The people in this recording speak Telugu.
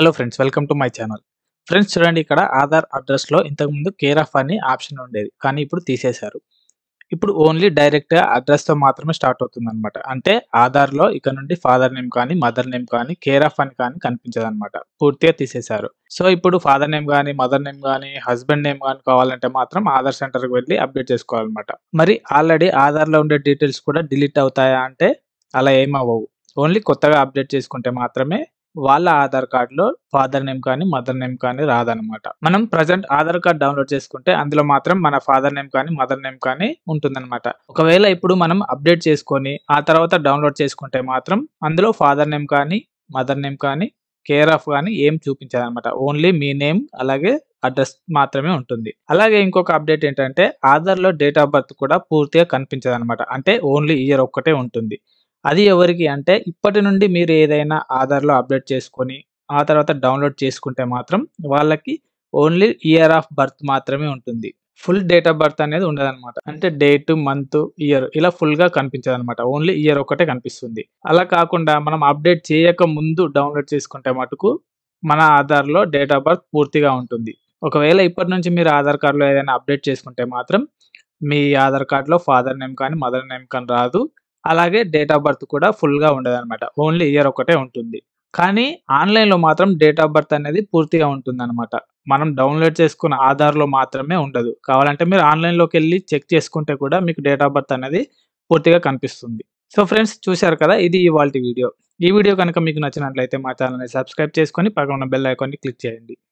Hello friends, welcome to my channel. Friends చూడండి, ఇక్కడ ఆధార్ అడ్రస్‌లో ఇంతకుముందు కేర్ ఆఫ్ అని ఆప్షన్ ఉండేది. కానీ ఇప్పుడు తీసేశారు. ఇప్పుడు ఓన్లీ డైరెక్ట్‌గా అడ్రస్‌తో మాత్రమే స్టార్ట్ అవుతుందన్నమాట. అంటే ఆధార్‌లో ఇక నుండి ఫాదర్ నేమ్ కానీ, మదర్ నేమ్ కానీ, కేర్ ఆఫ్ అని కానీ కనిపించదన్నమాట. పూర్తిగా తీసేశారు. సో ఇప్పుడు ఫాదర్ నేమ్ గానీ, మదర్ నేమ్ గానీ, హస్బెండ్ నేమ్ గానీ కావాలంటే మాత్రం ఆధార్ సెంటర్‌కి వెళ్లి అప్డేట్ చేసుకోవాలన్నమాట. మరి ఆల్రెడీ ఆధార్‌లో ఉండే డీటెయిల్స్ కూడా డిలీట్ అవుతాయా అంటే అలా ఏమవ్వవు. ఓన్లీ కొత్తగా అప్డేట్ చేసుకుంటే మాత్రమే వాళ్ళ ఆధార్ కార్డ్‌లో ఫాదర్ నేమ్ కానీ, మదర్ నేమ్ కానీ రాదనమాట. మనం ప్రెజెంట్ ఆధార్ కార్డ్ డౌన్‌లోడ్ చేసుకుంటే అందులో మాత్రం మన ఫాదర్ నేమ్ కానీ, మదర్ నేమ్ కానీ ఉంటుందనమాట. ఒకవేళ ఇప్పుడు మనం అప్డేట్ చేసుకొని ఆ తర్వాత డౌన్‌లోడ్ చేసుకుంటే మాత్రం అందులో ఫాదర్ నేమ్ కానీ, మదర్ నేమ్ కానీ, కేర్ ఆఫ్ గాని ఏం చూపించదనమాట. ఓన్లీ మీ నేమ్ అలాగే అడ్రస్ మాత్రమే ఉంటుంది. అలాగే ఇంకొక అప్డేట్ ఏంటంటే ఆధార్‌లో డేట్ ఆఫ్ బర్త్ కూడా పూర్తిగా కనిపించదనమాట. అంటే ఓన్లీ ఇయర్ ఒక్కటే ఉంటుంది. అది ఎవరికి అంటే ఇప్పటి నుండి మీరు ఏదైనా ఆధార్‌లో అప్డేట్ చేసుకొని, ఆ తర్వాత డౌన్‌లోడ్ చేసుకుంటే మాత్రం వాళ్ళకి ఓన్లీ ఇయర్ ఆఫ్ బర్త్ మాత్రమే ఉంటుంది. ఫుల్ డేట్ ఆఫ్ బర్త్ అనేది ఉండదనమాట. అంటే డేట్, మంత్, ఇయర్ ఇలా ఫుల్‌గా కనిపించదనమాట. ఓన్లీ ఇయర్ ఒక్కటే కనిపిస్తుంది. అలా కాకుండా మనం అప్డేట్ చేయక ముందు డౌన్‌లోడ్ చేసుకుంటే మటుకు మన ఆధార్‌లో డేట్ ఆఫ్ బర్త్ పూర్తిగా ఉంటుంది. ఒకవేళ ఇప్పటి నుంచి మీరు ఆధార్ కార్డ్‌లో ఏదైనా అప్డేట్ చేసుకుంటే మాత్రం మీ ఆధార్ కార్డ్‌లో ఫాదర్ నేమ్ కానీ, మదర్ నేమ్ కానీ రాదు. అలాగే డేట్ ఆఫ్ బర్త్ కూడా ఫుల్‌గా ఉండదనమాట. ఓన్లీ ఇయర్ ఒక్కటే ఉంటుంది. కానీ ఆన్‌లైన్‌లో మాత్రం డేట్ ఆఫ్ బర్త్ అనేది పూర్తిగా ఉంటుందనమాట. మనం డౌన్‌లోడ్ చేసుకున్న ఆధార్‌లో మాత్రమే ఉండదు. కావాలంటే మీరు ఆన్‌లైన్‌లోకెళ్ళి చెక్ చేసుకుంటే కూడా మీకు డేట్ ఆఫ్ బర్త్ అనేది పూర్తిగా కనిపిస్తుంది. సో ఫ్రెండ్స్, చూశారు కదా! ఇది ఇవాల్టి వీడియో. ఈ వీడియో కనుక మీకు నచ్చినట్లయితే మా ఛానెల్‌ని సబ్స్క్రైబ్ చేసుకొని పక్కన ఉన్న బెల్ ఐకాన్‌ని క్లిక్ చేయండి.